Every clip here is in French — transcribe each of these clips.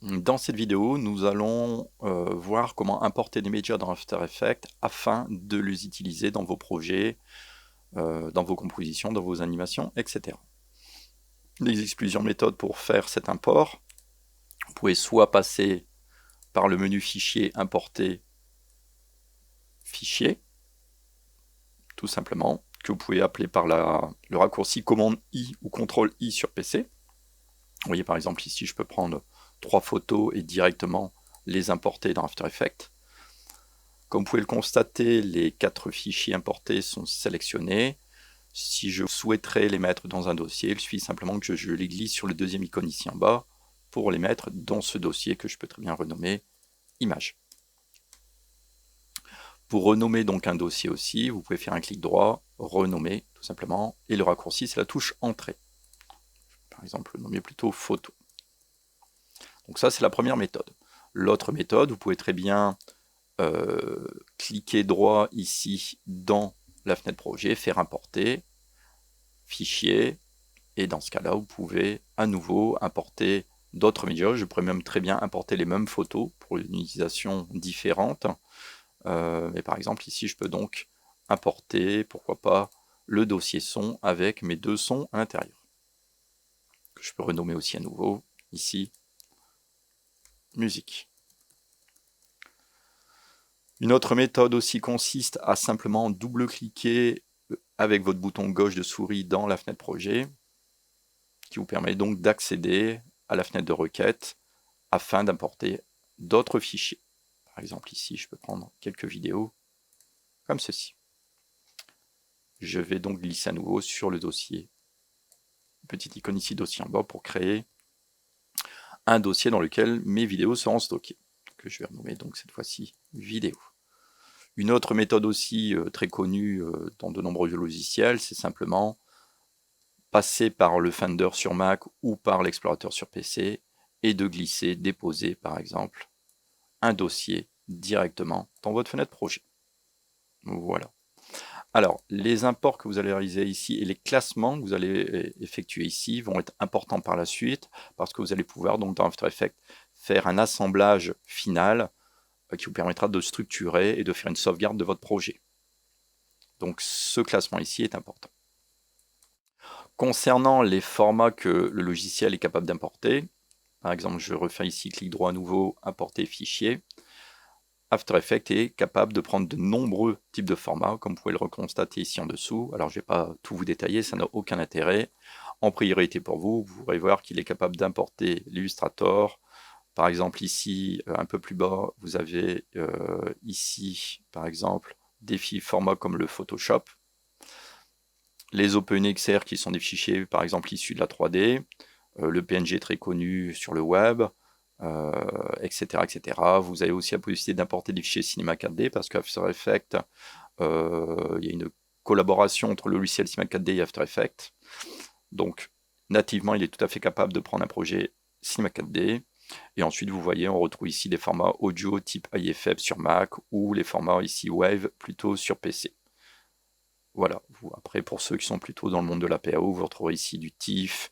Dans cette vidéo, nous allons voir comment importer des médias dans After Effects afin de les utiliser dans vos projets, dans vos compositions, dans vos animations, etc. Les plusieurs méthodes pour faire cet import. Vous pouvez soit passer par le menu Fichier, Importer, Fichier, tout simplement, que vous pouvez appeler par le raccourci Commande I ou Ctrl I sur PC. Vous voyez par exemple ici, je peux prendre 3 photos et directement les importer dans After Effects. Comme vous pouvez le constater, les 4 fichiers importés sont sélectionnés. Si je souhaiterais les mettre dans un dossier, il suffit simplement que je les glisse sur le deuxième icône ici en bas pour les mettre dans ce dossier que je peux très bien renommer Images. Pour renommer donc un dossier aussi, vous pouvez faire un clic droit, renommer tout simplement, et le raccourci c'est la touche Entrée. Par exemple, le nommer plutôt Photo. Donc ça c'est la première méthode. L'autre méthode, vous pouvez très bien cliquer droit ici dans la fenêtre projet, faire importer, fichier, et dans ce cas-là, vous pouvez à nouveau importer d'autres médias. Je pourrais même très bien importer les mêmes photos pour une utilisation différente. Mais par exemple, ici, je peux donc importer, pourquoi pas, le dossier son avec mes 2 sons à l'intérieur. Que je peux renommer aussi à nouveau, ici, musique. Une autre méthode aussi consiste à simplement double-cliquer avec votre bouton gauche de souris dans la fenêtre projet, qui vous permet donc d'accéder à la fenêtre de requête afin d'importer d'autres fichiers. Par exemple ici, je peux prendre quelques vidéos comme ceci. Je vais donc glisser à nouveau sur le dossier. Petite icône ici, dossier en bas, pour créer un dossier dans lequel mes vidéos seront stockées, que je vais renommer donc cette fois-ci vidéo. Une autre méthode aussi très connue dans de nombreux logiciels, c'est simplement passer par le Finder sur Mac ou par l'explorateur sur PC et de glisser, déposer par exemple un dossier directement dans votre fenêtre projet. Voilà. Alors, les imports que vous allez réaliser ici et les classements que vous allez effectuer ici vont être importants par la suite parce que vous allez pouvoir donc dans After Effects faire un assemblage final qui vous permettra de structurer et de faire une sauvegarde de votre projet. Donc ce classement ici est important. Concernant les formats que le logiciel est capable d'importer, par exemple je refais ici clic droit à nouveau, importer fichier, After Effects est capable de prendre de nombreux types de formats, comme vous pouvez le reconstater ici en dessous. Alors je ne vais pas tout vous détailler, ça n'a aucun intérêt. En priorité pour vous, vous pourrez voir qu'il est capable d'importer l'Illustrator. Par exemple ici, un peu plus bas, vous avez ici, par exemple, des formats comme le Photoshop. Les OpenXR qui sont des fichiers, par exemple, issus de la 3D. Le PNG très connu sur le web. Etc., etc. Vous avez aussi la possibilité d'importer des fichiers Cinema 4D parce qu'After Effects, il y a une collaboration entre le logiciel Cinema 4D et After Effects. Donc, nativement, il est tout à fait capable de prendre un projet Cinema 4D. Et ensuite, vous voyez, on retrouve ici des formats audio type IFF sur Mac ou les formats ici Wave plutôt sur PC. Voilà. Après, pour ceux qui sont plutôt dans le monde de la PAO, vous retrouverez ici du TIFF,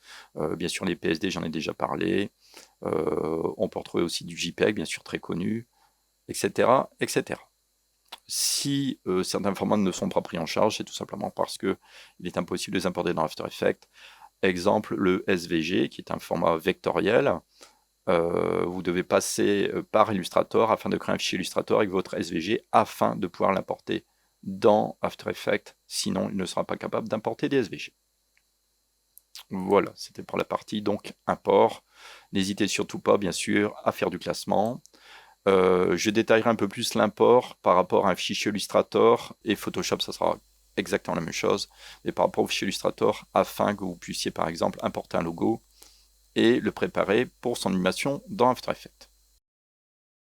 bien sûr les PSD, j'en ai déjà parlé. On peut retrouver aussi du JPEG, bien sûr très connu, etc. etc. Si certains formats ne sont pas pris en charge, c'est tout simplement parce qu'il est impossible de les importer dans After Effects. Exemple, le SVG, qui est un format vectoriel. Vous devez passer par Illustrator afin de créer un fichier Illustrator avec votre SVG afin de pouvoir l'importer dans After Effects, sinon il ne sera pas capable d'importer des SVG. Voilà, c'était pour la partie donc import. N'hésitez surtout pas, bien sûr, à faire du classement. Je détaillerai un peu plus l'import par rapport à un fichier Illustrator et Photoshop, ça sera exactement la même chose, mais par rapport au fichier Illustrator, afin que vous puissiez par exemple importer un logo et le préparer pour son animation dans After Effects.